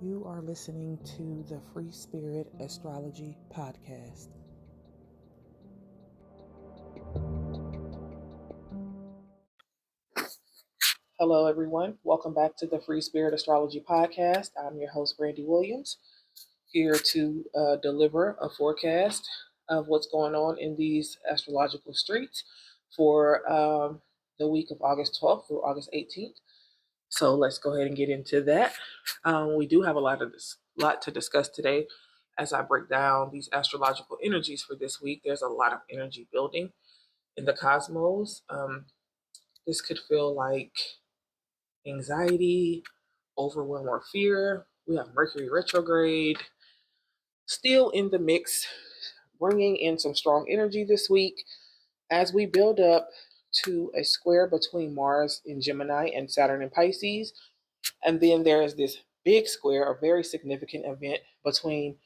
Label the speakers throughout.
Speaker 1: You are listening to the Free Spirit Astrology Podcast. Hello, everyone. Welcome back to the Free Spirit Astrology Podcast. I'm your host, Brandy Williams, here to deliver a forecast of what's going on in these astrological streets for the week of August 12th through August 18th. So let's go ahead and get into that. We do have a lot to discuss today as I break down these astrological energies for this week. There's a lot of energy building in the cosmos. This could feel like anxiety, overwhelm, or fear. We have Mercury retrograde still in the mix, bringing in some strong energy this week as we build up to a square between Mars in Gemini and Saturn in Pisces. And then there is this big square, a very significant event between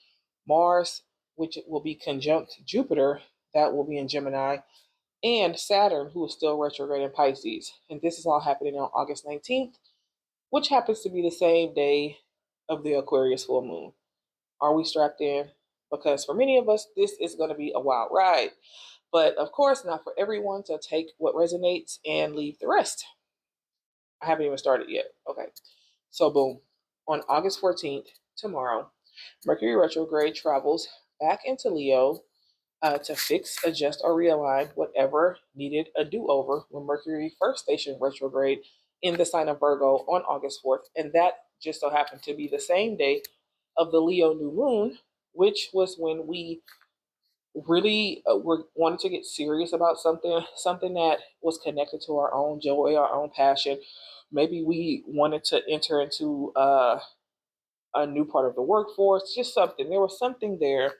Speaker 1: Mars, which will be conjunct Jupiter, that will be in Gemini, and Saturn, who is still retrograde in Pisces. And this is all happening on August 19th, which happens to be the same day of the Aquarius full moon. Are we strapped in? Because for many of us, this is going to be a wild ride. But of course, not for everyone, so take what resonates and leave the rest. I haven't even started yet. Okay. So boom, on August 14th, tomorrow, Mercury retrograde travels back into Leo to fix, adjust, or realign whatever needed a do-over when Mercury first stationed retrograde in the sign of Virgo on August 4th. And that just so happened to be the same day of the Leo new moon, which was when we really wanted to get serious about something that was connected to our own joy, our own passion. Maybe we wanted to enter into a new part of the workforce, just something. There was something there.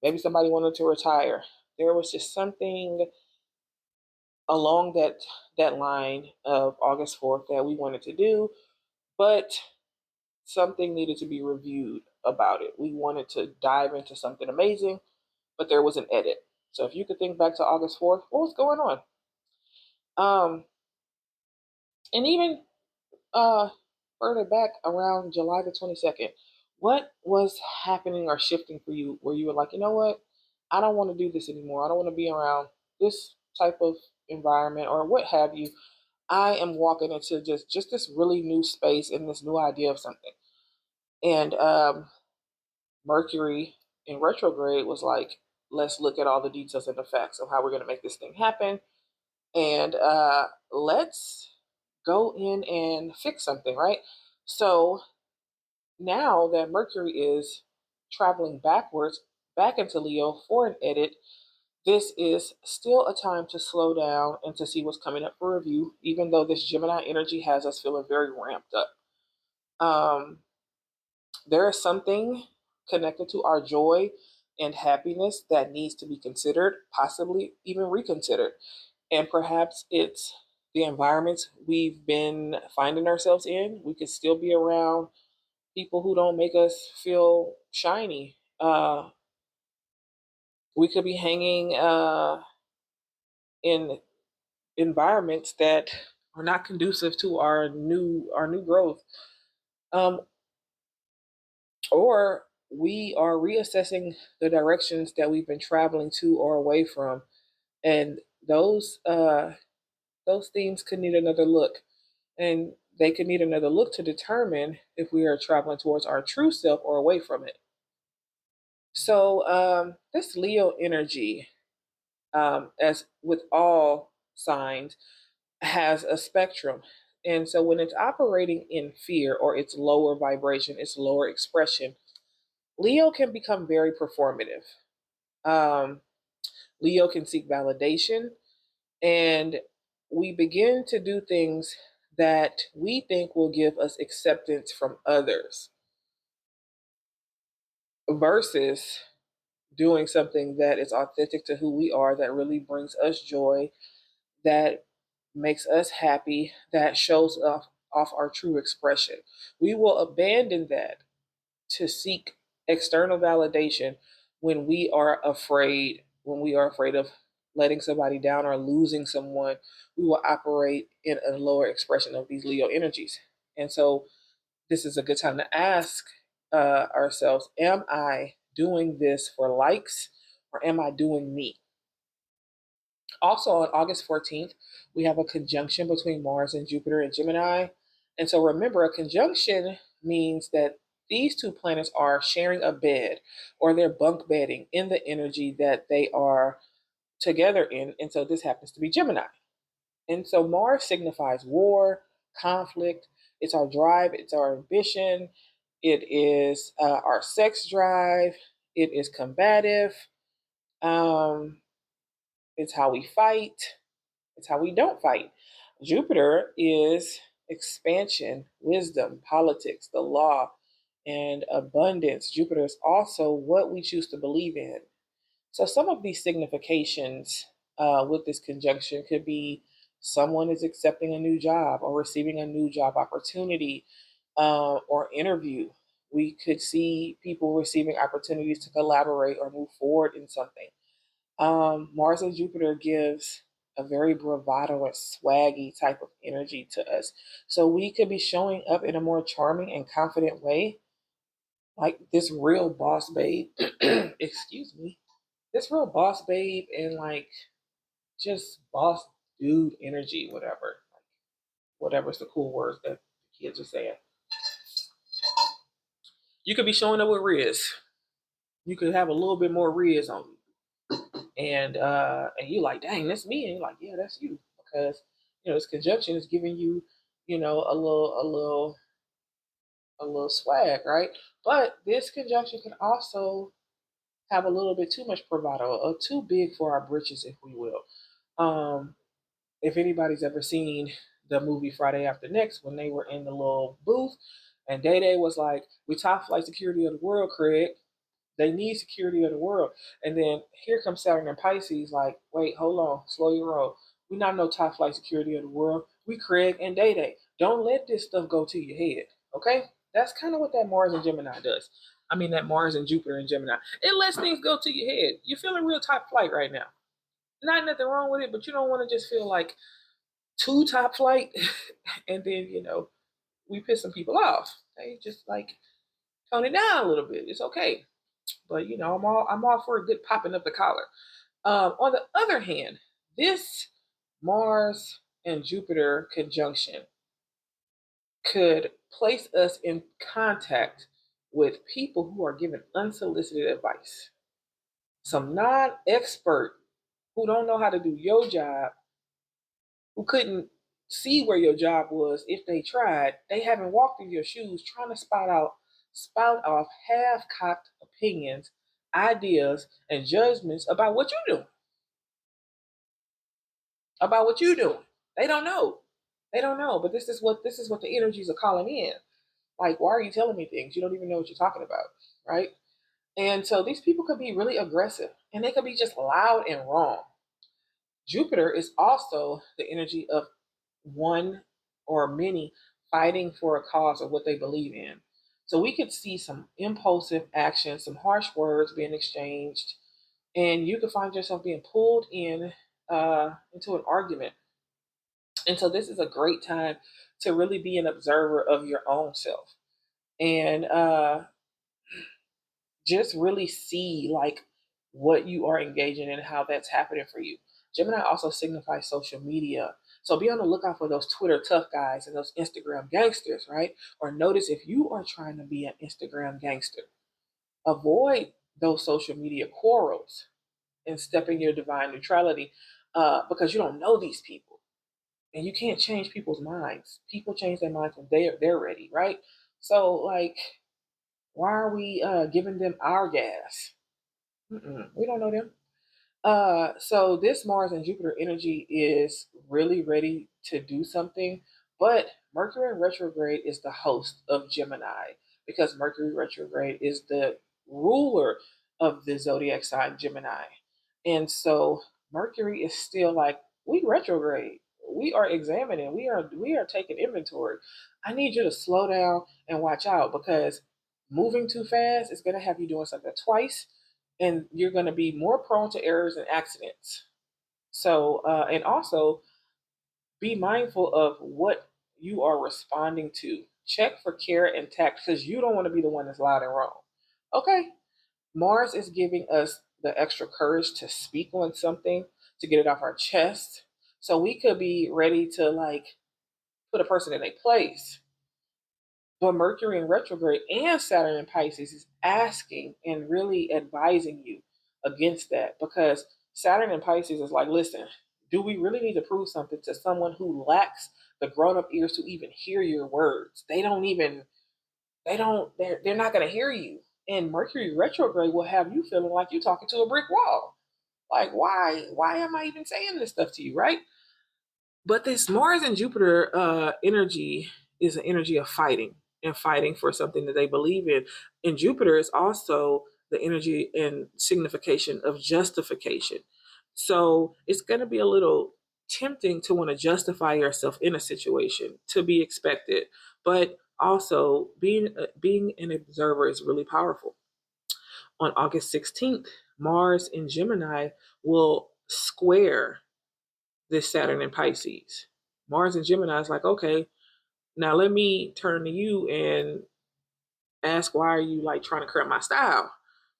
Speaker 1: Maybe somebody wanted to retire. There was just something along that line of August 4th that we wanted to do, but something needed to be reviewed about it. We wanted to dive into something amazing, but there was an edit. So if you could think back to August 4th, what was going on? And even further back around July the 22nd, what was happening or shifting for you where you were like, you know what? I don't want to do this anymore. I don't want to be around this type of environment or what have you. I am walking into just this really new space and this new idea of something. And Mercury in retrograde was like, let's look at all the details and the facts of how we're going to make this thing happen. And let's go in and fix something, right? So now that Mercury is traveling backwards back into Leo for an edit, this is still a time to slow down and to see what's coming up for review, even though this Gemini energy has us feeling very ramped up. There is something connected to our joy and happiness that needs to be considered, possibly even reconsidered. And perhaps it's the environments we've been finding ourselves in. We could still be around people who don't make us feel shiny. We could be hanging in environments that are not conducive to our new growth. Or we are reassessing the directions that we've been traveling to or away from, and those themes could need another look, and they could need another look to determine if we are traveling towards our true self or away from it. So this Leo energy, as with all signs, has a spectrum. And so when it's operating in fear or its lower vibration, its lower expression, Leo can become very performative. Um, Leo can seek validation, and we begin to do things that we think will give us acceptance from others versus doing something that is authentic to who we are, that really brings us joy, that makes us happy, that shows off our true expression. We will abandon that to seek external validation when we are afraid of letting somebody down or losing someone. We will operate in a lower expression of these Leo energies. And so this is a good time to ask, ourselves, am I doing this for likes or am I doing me? Also, on August 14th, we have a conjunction between Mars and Jupiter and Gemini. And so remember, a conjunction means that these two planets are sharing a bed or they're bunk bedding in the energy that they are together in. And so this happens to be Gemini. And so Mars signifies war, conflict. It's our drive, it's our ambition, it is our sex drive, it is combative, um, it's how we fight, it's how we don't fight. Jupiter is expansion, wisdom, politics, the law, and abundance. Jupiter is also what we choose to believe in. So some of these significations with this conjunction could be someone is accepting a new job or receiving a new job opportunity or interview. We could see people receiving opportunities to collaborate or move forward in something. Mars and Jupiter gives a very bravado and swaggy type of energy to us. So we could be showing up in a more charming and confident way, like this real boss babe. Excuse me. This real boss babe and like just boss dude energy, whatever. Like, whatever's the cool words that the kids are saying. You could be showing up with Riz. You could have a little bit more Riz on you. And you like, dang, that's me. And you're like, yeah, that's you. Because, this conjunction is giving you, a little swag, right? But this conjunction can also have a little bit too much bravado, or too big for our britches, if we will. Um, if anybody's ever seen the movie Friday After Next, when they were in the little booth, and Day Day was like, "We top flight security of the world, Craig. They need security of the world." And then here comes Saturn and Pisces, like, "Wait, hold on, slow your roll. We not no top flight security of the world. We Craig and Day Day. Don't let this stuff go to your head, okay?" That's kind of what that Mars and Gemini does. I mean, that Mars and Jupiter and Gemini. It lets things go to your head. You're feeling real top flight right now. Not nothing wrong with it, but you don't want to just feel like too top flight, and then we piss some people off. They just like tone it down a little bit. It's okay, but I'm all for a good popping of the collar. On the other hand, this Mars and Jupiter conjunction could place us in contact with people who are giving unsolicited advice. Some non-expert who don't know how to do your job, who couldn't see where your job was if they tried. They haven't walked in your shoes trying to spout off half-cocked opinions, ideas, and judgments about what you're doing. About what you're doing. They don't know. They don't know. But this is what the energies are calling in. Like, why are you telling me things? You don't even know what you're talking about, right? And so these people could be really aggressive and they could be just loud and wrong. Jupiter is also the energy of one or many fighting for a cause or what they believe in. So we could see some impulsive action, some harsh words being exchanged, and you could find yourself being pulled in into an argument. And so this is a great time to really be an observer of your own self and just really see like what you are engaging in and how that's happening for you. Gemini also signifies social media. So be on the lookout for those Twitter tough guys and those Instagram gangsters, right? Or notice if you are trying to be an Instagram gangster, avoid those social media quarrels and step in your divine neutrality because you don't know these people. And you can't change people's minds. People change their minds when they're ready, right? So like, why are we giving them our gas? We don't know them. So this Mars and Jupiter energy is really ready to do something, but Mercury retrograde is the host of Gemini because Mercury retrograde is the ruler of the zodiac sign Gemini. And so Mercury is still like, we retrograde. We are examining, we are taking inventory. I need you to slow down and watch out because moving too fast is gonna have you doing something twice and you're going to be more prone to errors and accidents. So, and also be mindful of what you are responding to. check for care and tact because you don't want to be the one that's loud and wrong. Okay, Mars is giving us the extra courage to speak on something, to get it off our chest. So we could be ready to like put a person in a place. But Mercury in retrograde and Saturn in Pisces is asking and really advising you against that because Saturn in Pisces is like, listen, do we really need to prove something to someone who lacks the grown up ears to even hear your words? They're not going to hear you. And Mercury retrograde will have you feeling like you're talking to a brick wall. Like, why am I even saying this stuff to you, right? But this Mars and Jupiter energy is an energy of fighting and fighting for something that they believe in. And Jupiter is also the energy and signification of justification. So it's going to be a little tempting to want to justify yourself in a situation, to be expected. But also being an observer is really powerful. On August 16th, Mars in Gemini will square this Saturn in Pisces. Mars and Gemini is like, okay, now let me turn to you and ask why are you like trying to correct my style,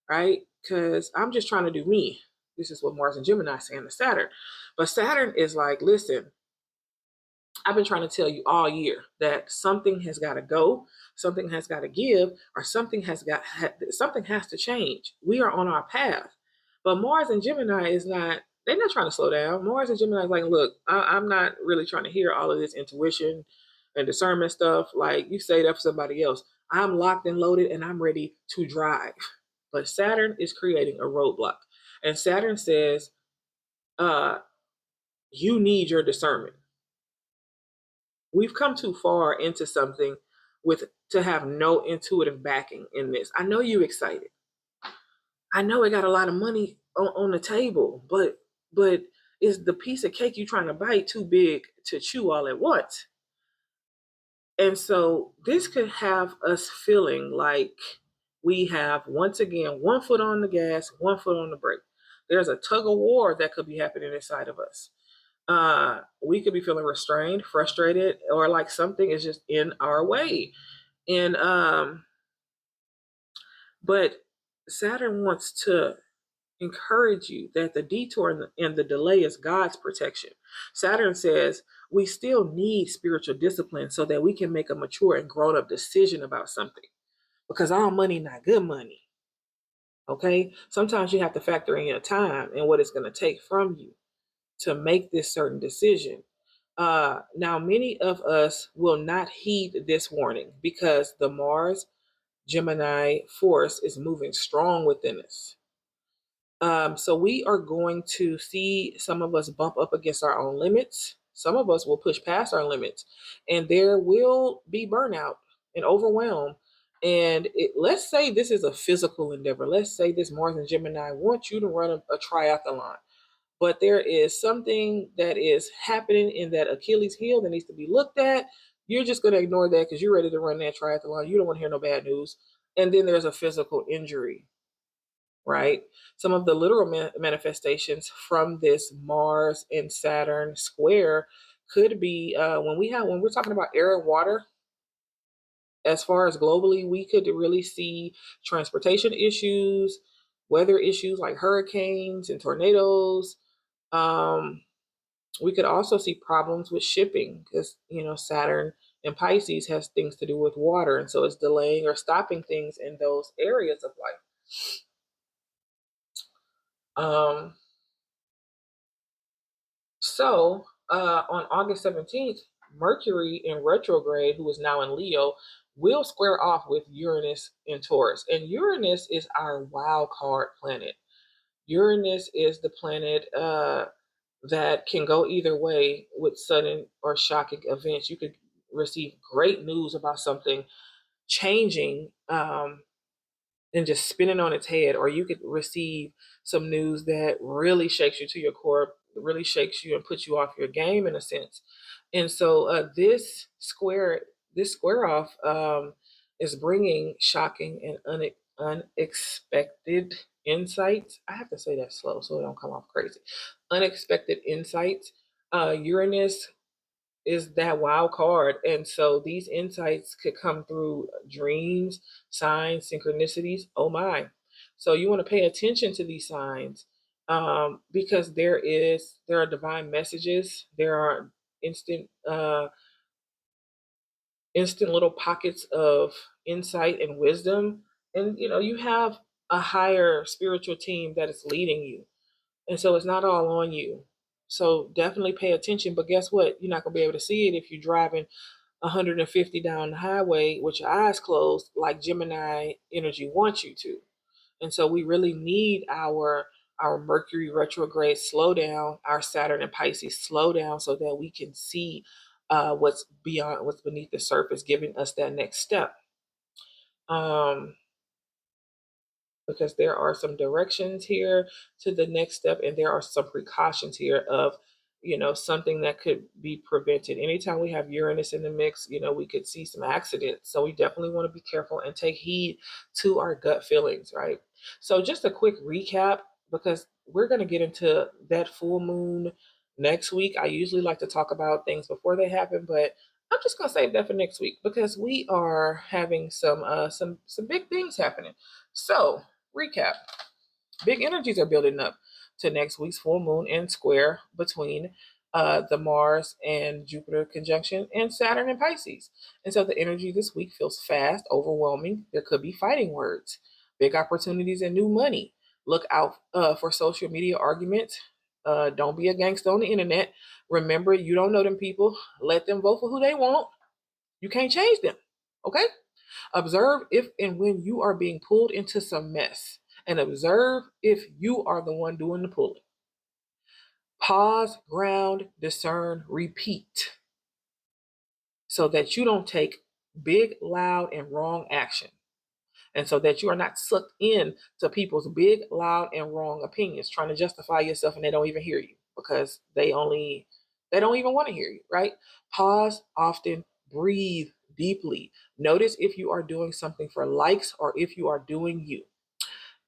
Speaker 1: right? Because I'm just trying to do me. This is what Mars and Gemini is saying to Saturn. But Saturn is like, listen, I've been trying to tell you all year that something has got to go, something has got to give, or something has to change. We are on our path. But Mars and Gemini is not, they're not trying to slow down. Mars and Gemini is like, look, I'm not really trying to hear all of this intuition and discernment stuff. Like you say that for somebody else. I'm locked and loaded and I'm ready to drive. But Saturn is creating a roadblock. And Saturn says, uh, you need your discernment. We've come too far into something with to have no intuitive backing in this. I know you excited. I know it got a lot of money on the table, but is the piece of cake you trying to bite too big to chew all at once? And so this could have us feeling like we have once again one foot on the gas, one foot on the brake. There's a tug of war that could be happening inside of us. We could be feeling restrained, frustrated, or like something is just in our way. And but Saturn wants to encourage you that the detour and the delay is God's protection. Saturn says we still need spiritual discipline so that we can make a mature and grown up decision about something. Because all money not good money. Okay? Sometimes you have to factor in your time and what it's going to take from you to make this certain decision. Now, many of us will not heed this warning because the Mars Gemini force is moving strong within us. So we are going to see some of us bump up against our own limits. Some of us will push past our limits, and there will be burnout and overwhelm. And let's say this is a physical endeavor. Let's say this Mars and Gemini wants you to run a triathlon, but there is something that is happening in that Achilles heel that needs to be looked at. You're just going to ignore that because you're ready to run that triathlon. You don't want to hear no bad news. And then there's a physical injury, right? Some of the literal manifestations from this Mars and Saturn square could be when we're talking about air and water. As far as globally, we could really see transportation issues, weather issues like hurricanes and tornadoes. Um, we could also see problems with shipping because Saturn and Pisces has things to do with water, and so it's delaying or stopping things in those areas of life. Um, So on August 17th, Mercury in retrograde, who is now in Leo, will square off with Uranus in Taurus. And Uranus is our wild card planet. Uranus is the planet that can go either way with sudden or shocking events. You could receive great news about something changing and just spinning on its head, or you could receive some news that really shakes you to your core, really shakes you and puts you off your game in a sense. And so this square off is bringing shocking and unexpected insights. I have to say that slow so it don't come off crazy. Unexpected insights. Uranus is that wild card. And so these insights could come through dreams, signs, synchronicities. Oh my. So you want to pay attention to these signs, because there are divine messages. There are instant instant little pockets of insight and wisdom. And you have a higher spiritual team that is leading you. And so it's not all on you. So definitely pay attention. But guess what? You're not going to be able to see it if you're driving 150 down the highway with your eyes closed, like Gemini energy wants you to. And so we really need our Mercury retrograde slow down, our Saturn and Pisces slow down, so that we can see what's beneath the surface, giving us that next step. Um, because there are some directions here to the next step, and there are some precautions here of something that could be prevented. Anytime we have Uranus in the mix, we could see some accidents. So we definitely want to be careful and take heed to our gut feelings, right? So just a quick recap, because we're going to get into that full moon next week. I usually like to talk about things before they happen, but I'm just gonna save that for next week, because we are having some big things happening. So recap: big energies are building up to next week's full moon and square between the Mars and Jupiter conjunction and Saturn and Pisces. And so the energy this week feels fast, overwhelming. There could be fighting words, big opportunities, and new money. Look out for social media arguments. Don't be a gangster on the internet. Remember, you don't know them people. Let them vote for who they want. You can't change them. Okay? Observe if and when you are being pulled into some mess, and observe if you are the one doing the pulling. Pause, ground, discern, repeat, so that you don't take big, loud, and wrong action. And so that you are not sucked in to people's big, loud, and wrong opinions, trying to justify yourself, and they don't even hear you, because they don't even want to hear you, right? Pause often, breathe deeply. Notice if you are doing something for likes or if you are doing you.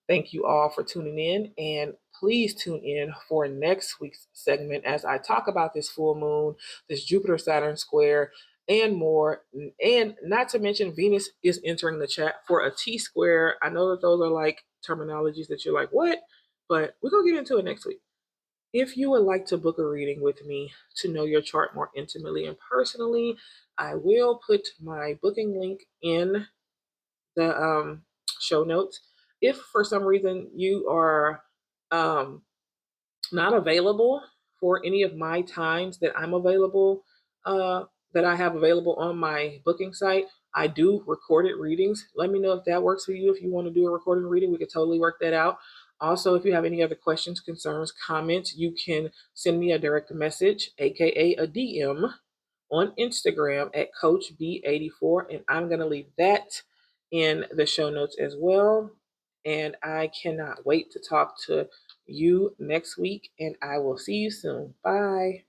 Speaker 1: Thank you all for tuning in, and please tune in for next week's segment as I talk about this full moon, this Jupiter Saturn square, and more. And not to mention, Venus is entering the chat for a T square. I know that those are like terminologies that you're like, what? But we're going to get into it next week. If you would like to book a reading with me to know your chart more intimately and personally, I will put my booking link in the show notes. If for some reason you are um, not available for any of my times that I'm available, that I have available on my booking site, I do recorded readings. Let me know if that works for you. If you want to do a recorded reading, we could totally work that out. Also, if you have any other questions, concerns, comments, you can send me a direct message, aka a DM, on Instagram at CoachB84, and I'm going to leave that in the show notes as well. And I cannot wait to talk to you next week, and I will see you soon. Bye.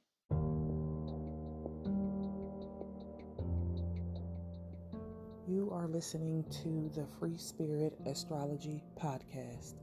Speaker 1: You are listening to the Free Spirit Astrology Podcast.